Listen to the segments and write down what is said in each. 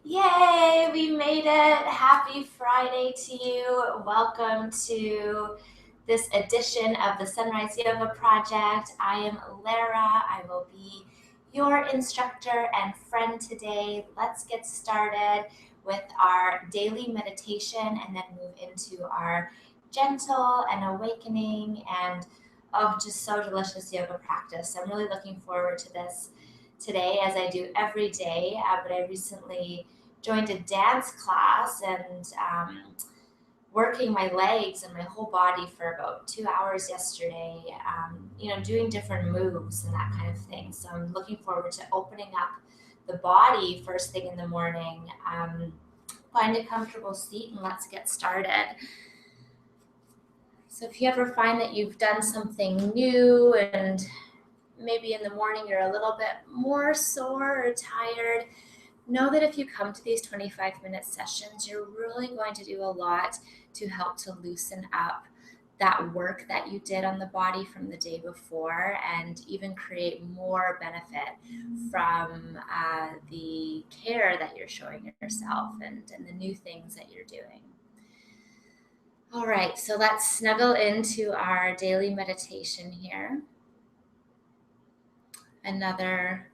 Yay, we made it. Happy Friday to you. Welcome to this edition of the Sunrise Yoga Project. I am Lara. I will be your instructor and friend today. Let's get started with our daily meditation and then move into our gentle and awakening and just so delicious yoga practice. I'm really looking forward to this today as I do every day, but I recently joined a dance class and working my legs and my whole body for about 2 hours yesterday, doing different moves and that kind of thing. So I'm looking forward to opening up the body first thing in the morning. Find a comfortable seat and let's get started. So if you ever find that you've done something new and maybe in the morning you're a little bit more sore or tired, know that if you come to these 25-minute sessions, you're really going to do a lot to help to loosen up that work that you did on the body from the day before and even create more benefit from the care that you're showing yourself and the new things that you're doing. All right, so let's snuggle into our daily meditation here. Another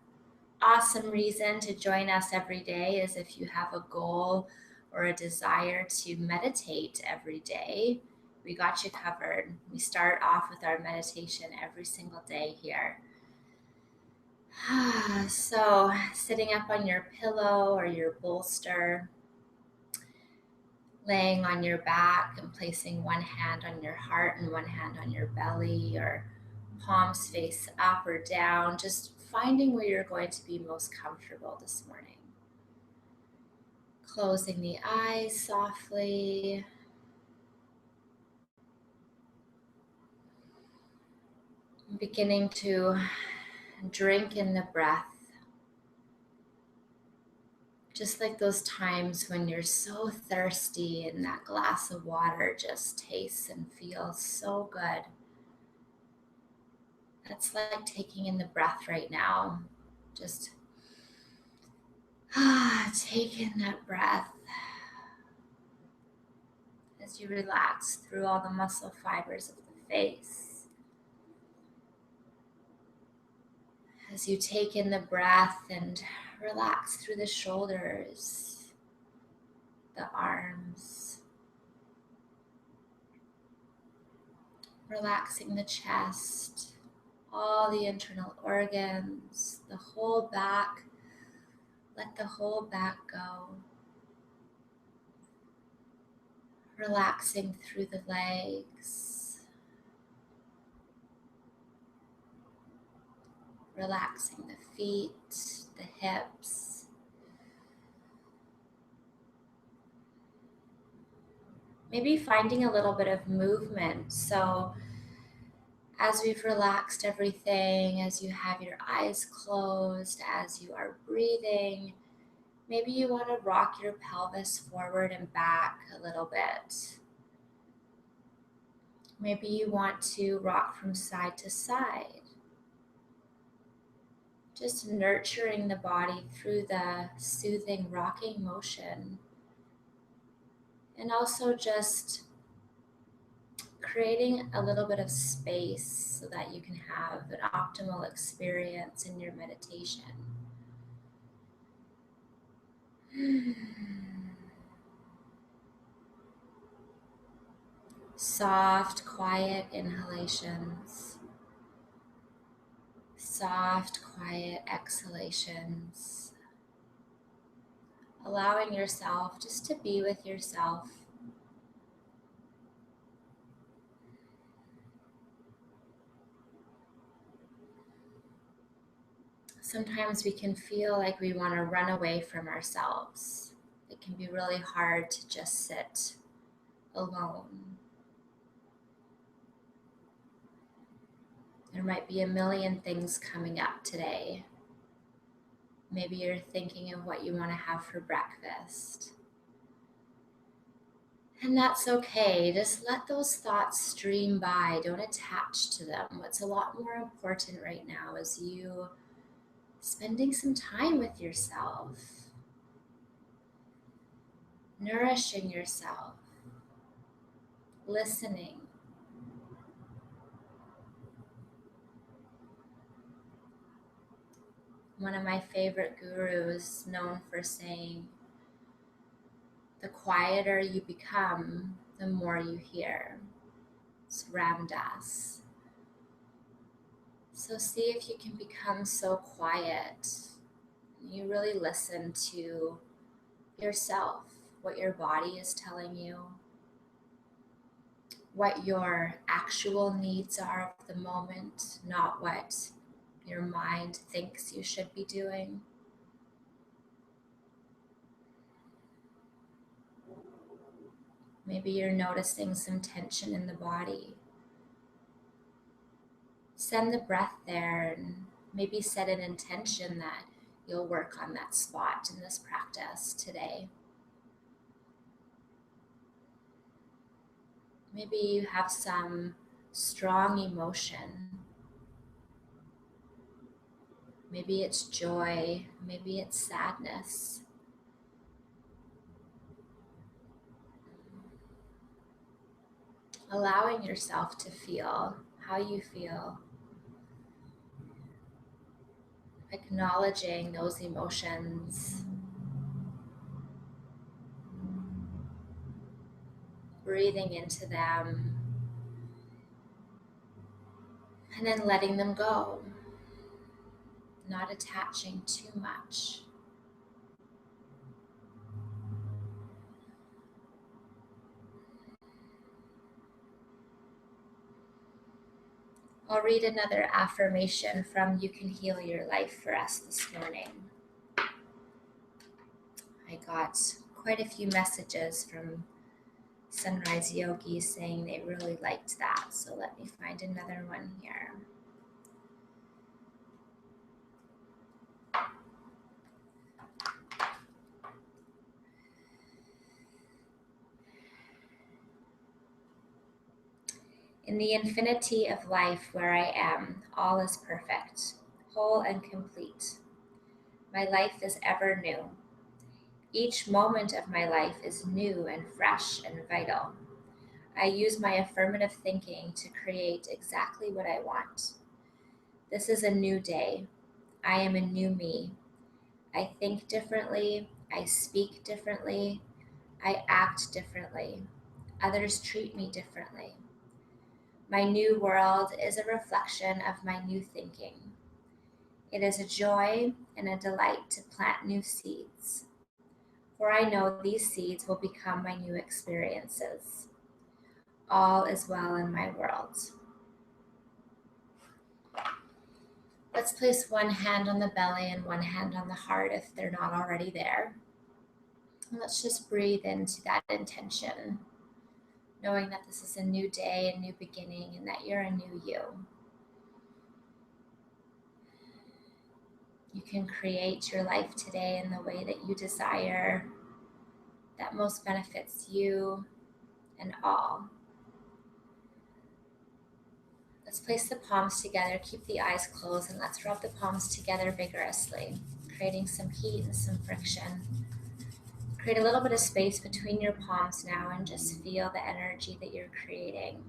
awesome reason to join us every day is if you have a goal or a desire to meditate every day. We got you covered. We start off with our meditation every single day here. So, sitting up on your pillow or your bolster, laying on your back and placing one hand on your heart and one hand on your belly, or palms face up or down, just finding where you're going to be most comfortable this morning. Closing the eyes softly. Beginning to drink in the breath. Just like those times when you're so thirsty and that glass of water just tastes and feels so good. That's like taking in the breath right now. Just take in that breath as you relax through all the muscle fibers of the face. As you take in the breath and relax through the shoulders, the arms, relaxing the chest, all the internal organs, the whole back. Let the whole back go. Relaxing through the legs, relaxing the feet, the hips. Maybe finding a little bit of movement. So as we've relaxed everything, as you have your eyes closed, as you are breathing, maybe you want to rock your pelvis forward and back a little bit. Maybe you want to rock from side to side. Just nurturing the body through the soothing rocking motion. And also just creating a little bit of space so that you can have an optimal experience in your meditation. Soft, quiet inhalations. Soft, quiet exhalations. Allowing yourself just to be with yourself. Sometimes we can feel like we want to run away from ourselves. It can be really hard to just sit alone. There might be a million things coming up today. Maybe you're thinking of what you want to have for breakfast. And that's okay. Just let those thoughts stream by. Don't attach to them. What's a lot more important right now is you spending some time with yourself. nourishing yourself, listening. One of my favorite gurus, known for saying, the quieter you become, the more you hear. It's Ram Dass. So see if you can become so quiet. You really listen to yourself, what your body is telling you, what your actual needs are of the moment, not what your mind thinks you should be doing. Maybe you're noticing some tension in the body. Send the breath there and maybe set an intention that you'll work on that spot in this practice today. Maybe you have some strong emotion. Maybe it's joy, maybe it's sadness. Allowing yourself to feel how you feel. Acknowledging those emotions. Breathing into them. And then letting them go. Not attaching too much. I'll read another affirmation from You Can Heal Your Life for us this morning. I got quite a few messages from Sunrise Yogis saying they really liked that. So let me find another one here. In the infinity of life where I am, all is perfect, whole and complete. My life is ever new. Each moment of my life is new and fresh and vital. I use my affirmative thinking to create exactly what I want. This is a new day. I am a new me. I think differently. I speak differently. I act differently. Others treat me differently. My new world is a reflection of my new thinking. It is a joy and a delight to plant new seeds, for I know these seeds will become my new experiences. All is well in my world. Let's place one hand on the belly and one hand on the heart if they're not already there. And let's just breathe into that intention, knowing that this is a new day, a new beginning, and that you're a new you. You can create your life today in the way that you desire, that most benefits you and all. Let's place the palms together, keep the eyes closed, and let's rub the palms together vigorously, creating some heat and some friction. Create a little bit of space between your palms now and just feel the energy that you're creating.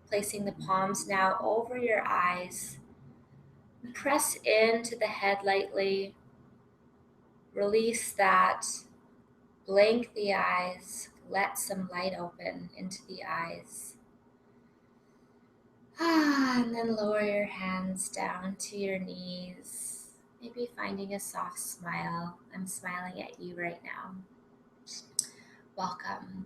Placing the palms now over your eyes. Press into the head lightly. Release that. Blink the eyes. Let some light open into the eyes. And then lower your hands down to your knees. Maybe finding a soft smile. I'm smiling at you right now. Welcome.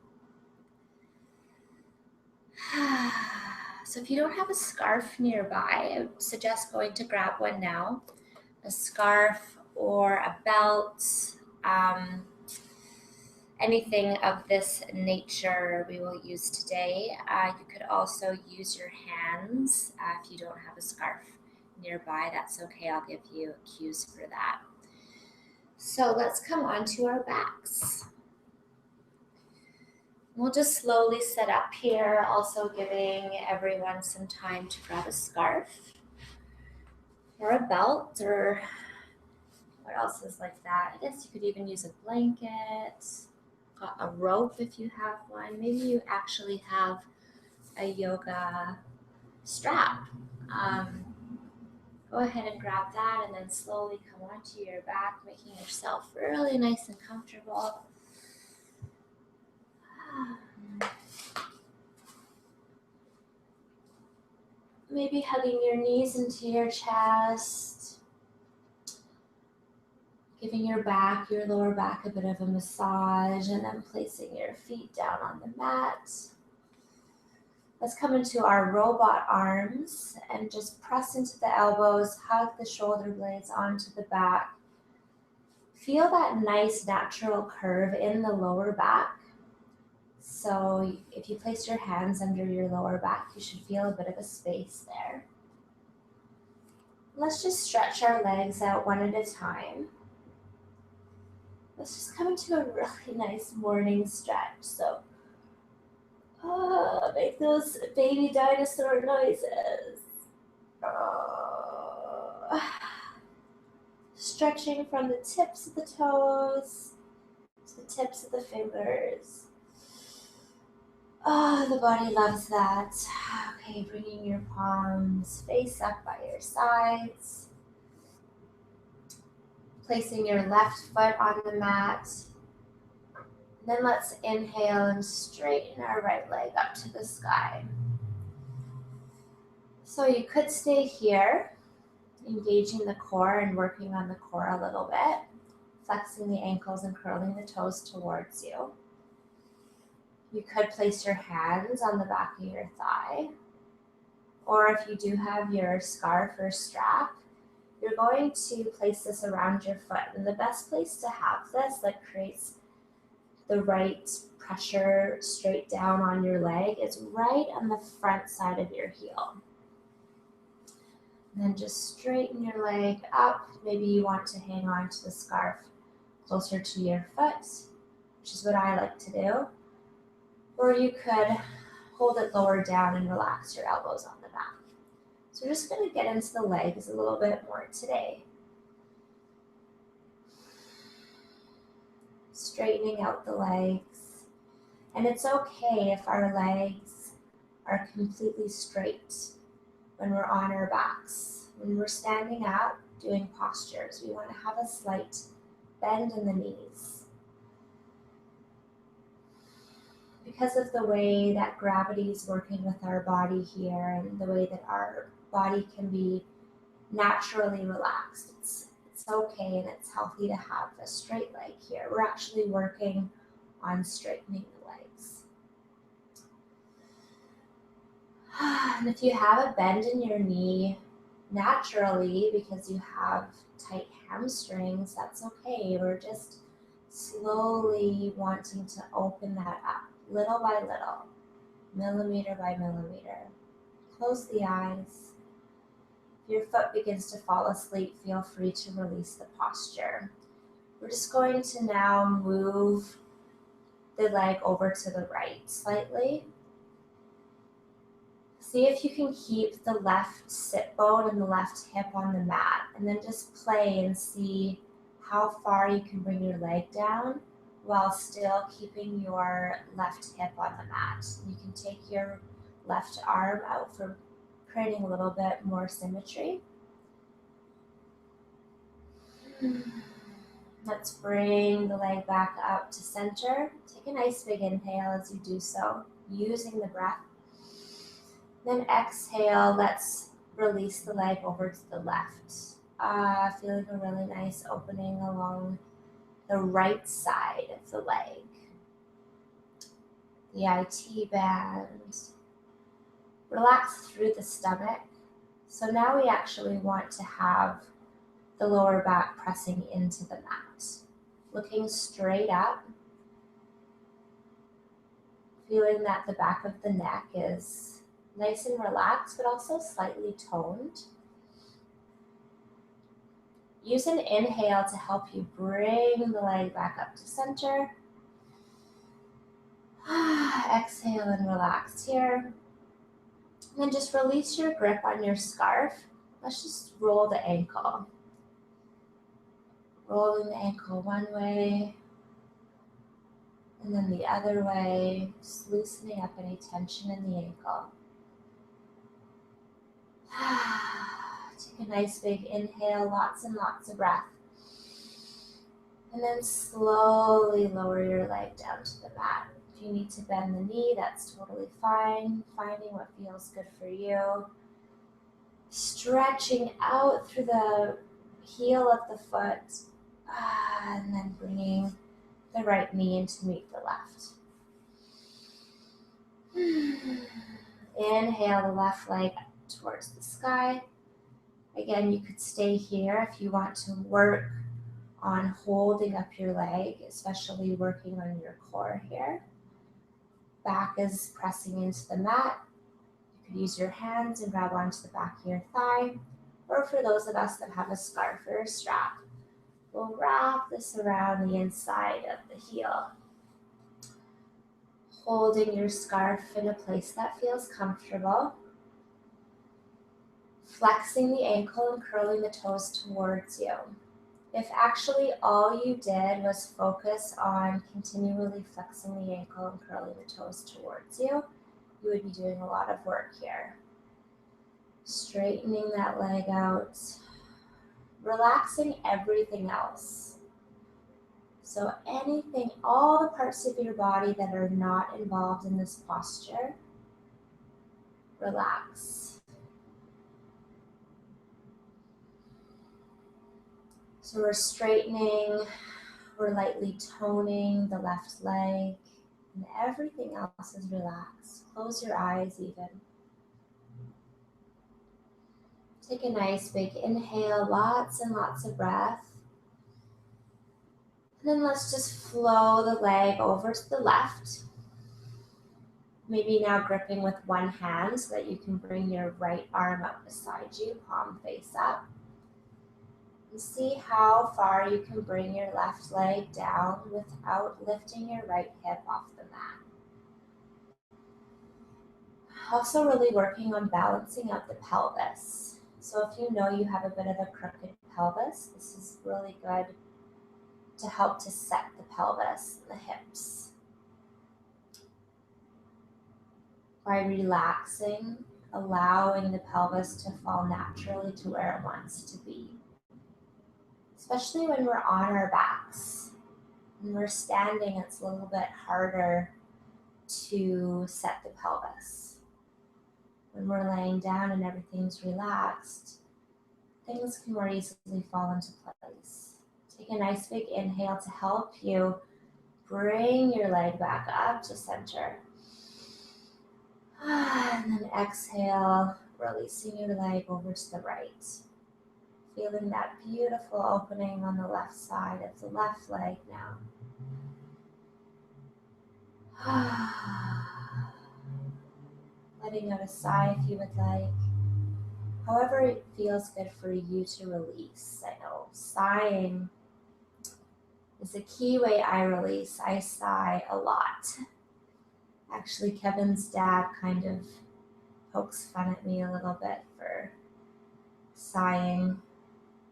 So if you don't have a scarf nearby, I would suggest going to grab one now. A scarf or a belt, anything of this nature we will use today. You could also use your hands if you don't have a scarf nearby. That's okay. I'll give you cues for that. So let's come on to our backs. We'll just slowly set up here, also giving everyone some time to grab a scarf or a belt, or what else is like that? I guess you could even use a blanket. got a rope if you have one. Maybe you actually have a yoga strap. Go ahead and grab that and then slowly come onto your back, making yourself really nice and comfortable. Maybe hugging your knees into your chest, giving your back, your lower back a bit of a massage, and then placing your feet down on the mat. Let's come into our robot arms and just press into the elbows, hug the shoulder blades onto the back. Feel that nice natural curve in the lower back. So if you place your hands under your lower back, you should feel a bit of a space there. Let's just stretch our legs out one at a time. Let's just come into a really nice morning stretch. So make those baby dinosaur noises. Stretching from the tips of the toes to the tips of the fingers. The body loves that. Okay, bringing your palms face up by your sides. Placing your left foot on the mat. Then let's inhale and straighten our right leg up to the sky. So you could stay here, engaging the core and working on the core a little bit, flexing the ankles and curling the toes towards you. You could place your hands on the back of your thigh, or if you do have your scarf or strap, you're going to place this around your foot. And the best place to have this that creates the right pressure straight down on your leg is right on the front side of your heel. And then just straighten your leg up. Maybe you want to hang on to the scarf closer to your foot, which is what I like to do. Or you could hold it lower down and relax your elbows on the back. So we're just going to get into the legs a little bit more today. Straightening out the legs. And it's okay if our legs are completely straight when we're on our backs. When we're standing up, doing postures, we want to have a slight bend in the knees. Because of the way that gravity is working with our body here and the way that our body can be naturally relaxed, it's okay and it's healthy to have a straight leg here. We're actually working on straightening the legs. And if you have a bend in your knee naturally because you have tight hamstrings, that's okay. We're just slowly wanting to open that up, little by little, millimeter by millimeter. Close the eyes. If your foot begins to fall asleep, feel free to release the posture. We're just going to now move the leg over to the right slightly. See if you can keep the left sit bone and the left hip on the mat, and then just play and see how far you can bring your leg down while still keeping your left hip on the mat. You can take your left arm out for creating a little bit more symmetry. Let's bring the leg back up to center. Take a nice big inhale as you do so, using the breath. Then exhale, let's release the leg over to the left. Feeling a really nice opening along the right side of the leg. The IT band. Relax through the stomach. So now we actually want to have the lower back pressing into the mat. Looking straight up. Feeling that the back of the neck is nice and relaxed, but also slightly toned. Use an inhale to help you bring the leg back up to center. Exhale and relax here. And then just release your grip on your scarf. Let's just roll the ankle. Rolling the ankle one way, And then the other way, just loosening up any tension in the ankle. Take a nice big inhale, lots and lots of breath. And then slowly lower your leg down to the mat. If you need to bend the knee, that's totally fine. Finding what feels good for you. Stretching out through the heel of the foot. And then bringing the right knee in to meet the left. Inhale the left leg towards the sky. Again, you could stay here if you want to work on holding up your leg, especially working on your core here. Back is pressing into the mat. You could use your hands and grab onto the back of your thigh. Or for those of us that have a scarf or a strap, we'll wrap this around the inside of the heel. Holding your scarf in a place that feels comfortable. Flexing the ankle and curling the toes towards you. If actually all you did was focus on continually flexing the ankle and curling the toes towards you, you would be doing a lot of work here. Straightening that leg out, relaxing everything else. So anything, all the parts of your body that are not involved in this posture, relax. So we're straightening, we're lightly toning the left leg, and everything else is relaxed. Close your eyes even. Take a nice big inhale, lots and lots of breath. And then let's just flow the leg over to the left. Maybe now gripping with one hand so that you can bring your right arm up beside you, palm face up. And see how far you can bring your left leg down without lifting your right hip off the mat. Also really working on balancing out the pelvis. So if you know you have a bit of a crooked pelvis, this is really good to help to set the pelvis and the hips. By relaxing, allowing the pelvis to fall naturally to where it wants to be. Especially when we're on our backs. When we're standing, it's a little bit harder to set the pelvis. When we're laying down and everything's relaxed, things can more easily fall into place. Take a nice big inhale to help you bring your leg back up to center. And then exhale, releasing your leg over to the right. Feeling that beautiful opening on the left side of the left leg now. Letting out a sigh if you would like. However it feels good for you to release. I know sighing is a key way I release. I sigh a lot. Actually, Kevin's dad kind of pokes fun at me a little bit for sighing.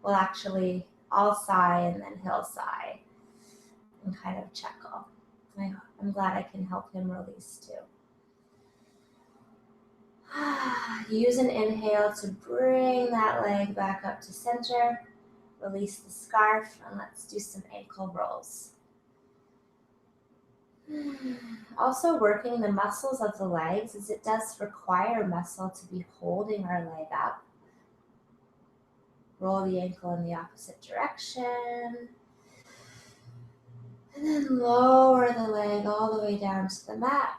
Well, actually, I'll sigh and then he'll sigh and kind of chuckle. I'm glad I can help him release too. Use an inhale to bring that leg back up to center. Release the scarf and let's do some ankle rolls. Also working the muscles of the legs, as it does require muscle to be holding our leg up. Roll the ankle in the opposite direction. And then lower the leg all the way down to the mat.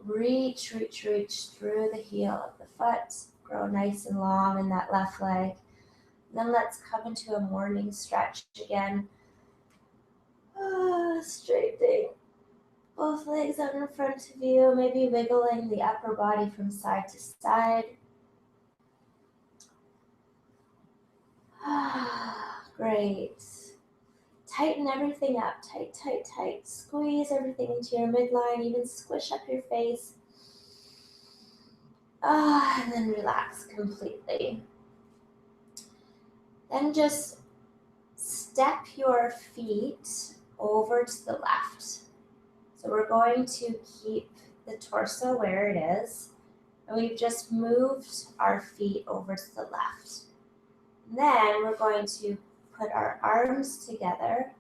Reach through the heel of the foot. Grow nice and long in that left leg. And then let's come into a morning stretch again. Straightening both legs out in front of you, maybe wiggling the upper body from side to side. Great. Tighten everything up. Tight. Squeeze everything into your midline, even squish up your face. And then relax completely. Then just step your feet over to the left. So we're going to keep the torso where it is, and we've just moved our feet over to the left. And then we're going to put our arms together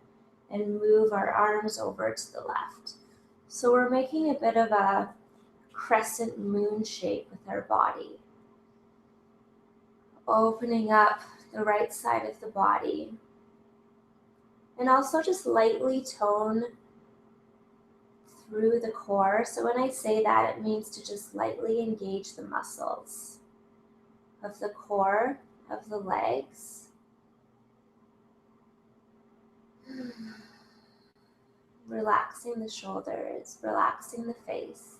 and move our arms over to the left. So we're making a bit of a crescent moon shape with our body. Opening up the right side of the body. And also just lightly tone through the core. So when I say that, it means to just lightly engage the muscles of the core, of the legs. Relaxing the shoulders, relaxing the face.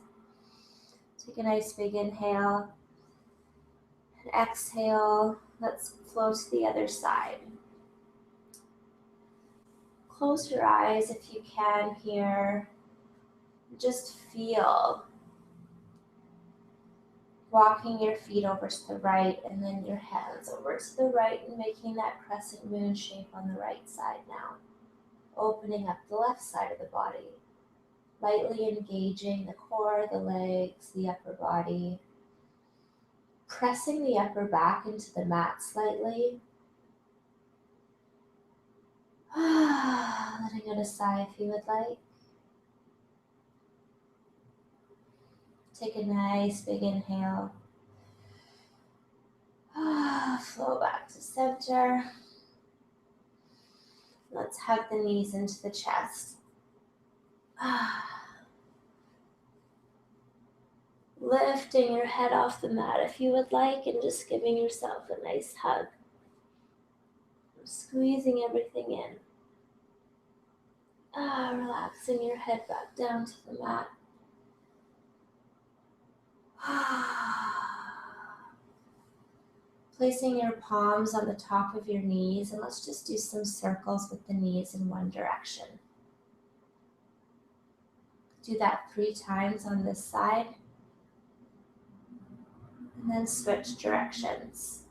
Take a nice big inhale and exhale. Let's flow to the other side. Close your eyes if you can here. Just feel walking your feet over to the right and then your hands over to the right and making that crescent moon shape on the right side now. Opening up the left side of the body. Lightly engaging the core, the legs, the upper body. Pressing the upper back into the mat slightly. Letting out a sigh if you would like. Take a nice big inhale. Flow back to center. Let's hug the knees into the chest. Lifting your head off the mat if you would like and just giving yourself a nice hug. Squeezing everything in. Relaxing your head back down to the mat. Placing your palms on the top of your knees, and let's just do some circles with the knees in one direction. Do that 3 times on this side, and then switch directions.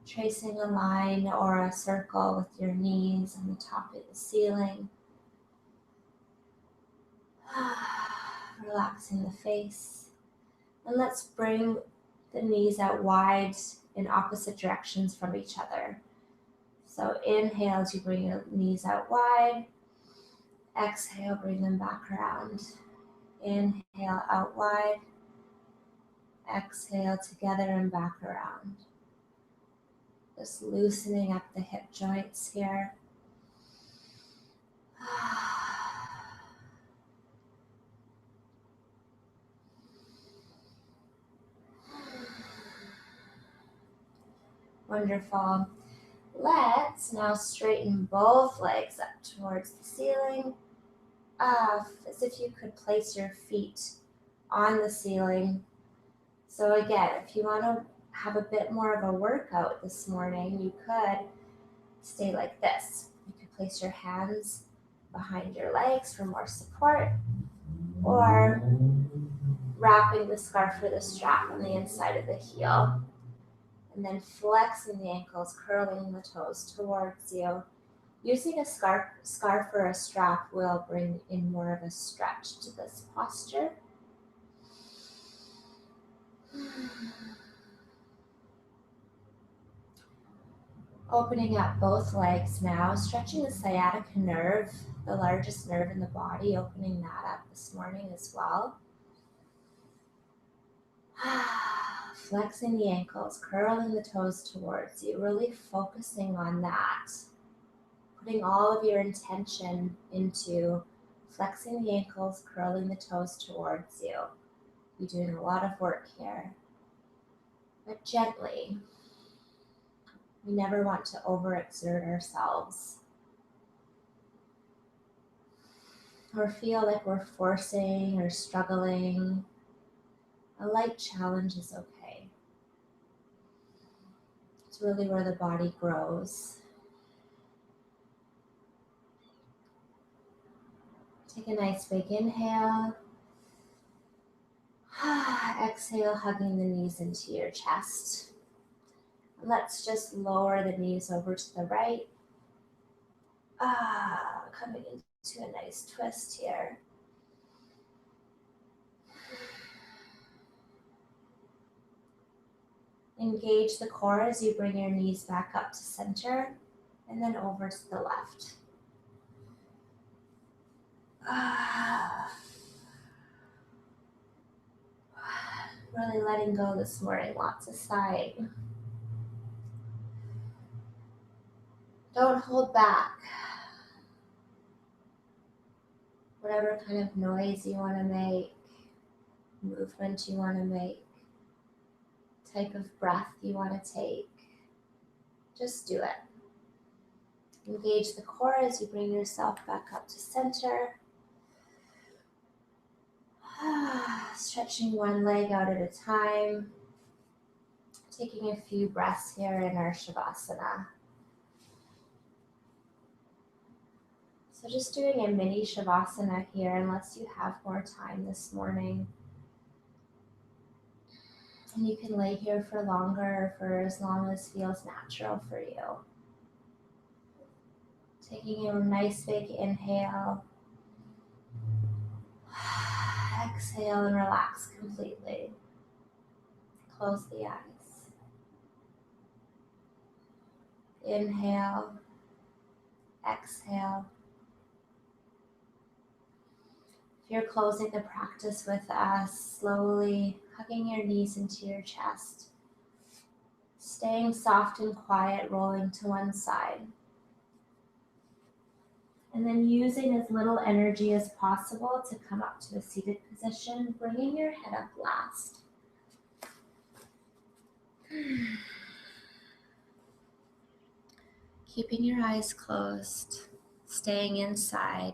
Tracing a line or a circle with your knees on the top of the ceiling. Relaxing the face. And let's bring the knees out wide in opposite directions from each other. So inhale as you bring your knees out wide. Exhale, bring them back around. Inhale, out wide. Exhale, together and back around. Just loosening up the hip joints here. Wonderful. Let's now straighten both legs up towards the ceiling, as if you could place your feet on the ceiling. So again, if you want to have a bit more of a workout this morning, you could stay like this. You could place your hands behind your legs for more support, or wrapping the scarf or the strap on the inside of the heel. And then flexing the ankles, curling the toes towards you. Using a scarf or a strap will bring in more of a stretch to this posture. Opening up both legs now, stretching the sciatica nerve, the largest nerve in the body, opening that up this morning as well. Flexing the ankles, curling the toes towards you, really focusing on that. Putting all of your intention into flexing the ankles, curling the toes towards you. You're doing a lot of work here, but gently. We never want to overexert ourselves or feel like we're forcing or struggling. A light challenge is okay. It's really where the body grows. Take a nice big inhale. Exhale, hugging the knees into your chest. Let's just lower the knees over to the right. coming into a nice twist here. Engage the core as you bring your knees back up to center and then over to the left. Really letting go this morning, lots of sighing. Don't hold back. Whatever kind of noise you want to make, movement you want to make, type of breath you want to take, just do it. Engage the core as you bring yourself back up to center. Stretching one leg out at a time. Taking a few breaths here in our Shavasana. So just doing a mini Shavasana here unless you have more time this morning. And you can lay here for longer or for as long as feels natural for you. Taking a nice big inhale. Exhale and relax completely. Close the eyes. Inhale. Exhale. If you're closing the practice with us, slowly hugging your knees into your chest. Staying soft and quiet, rolling to one side. And then using as little energy as possible to come up to a seated position, bringing your head up last. Keeping your eyes closed, staying inside,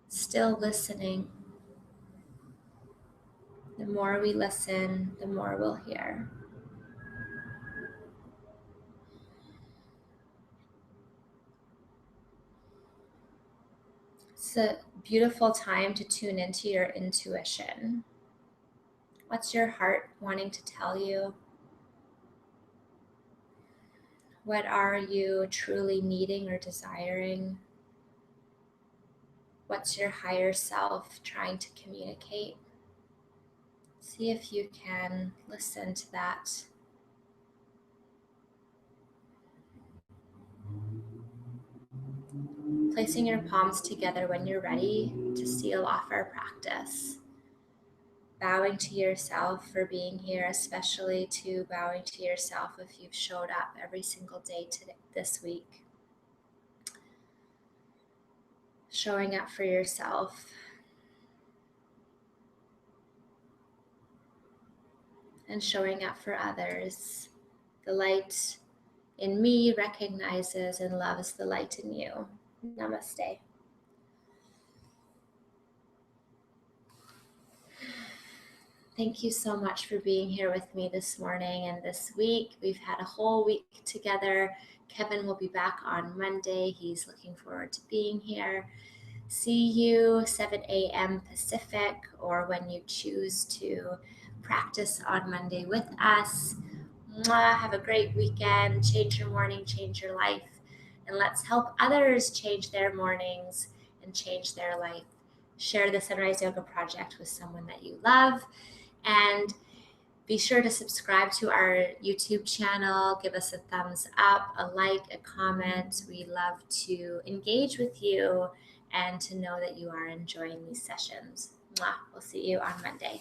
still listening. The more we listen, the more we'll hear. It's a beautiful time to tune into your intuition. What's your heart wanting to tell you? What are you truly needing or desiring? What's your higher self trying to communicate? See if you can listen to that. Placing your palms together when you're ready to seal off our practice. Bowing to yourself for being here, especially to bowing to yourself if you've showed up every single day this week. Showing up for yourself. And showing up for others. The light in me recognizes and loves the light in you. Namaste. Thank you so much for being here with me this morning and this week. We've had a whole week together. Kevin will be back on Monday. He's looking forward to being here. See you 7 a.m. Pacific, or when you choose to practice on Monday with us. Mwah, have a great weekend. Change your morning, change your life. And let's help others change their mornings and change their life. Share the Sunrise Yoga Project with someone that you love. And be sure to subscribe to our YouTube channel. Give us a thumbs up, a like, a comment. We love to engage with you and to know that you are enjoying these sessions. Mwah. We'll see you on Monday.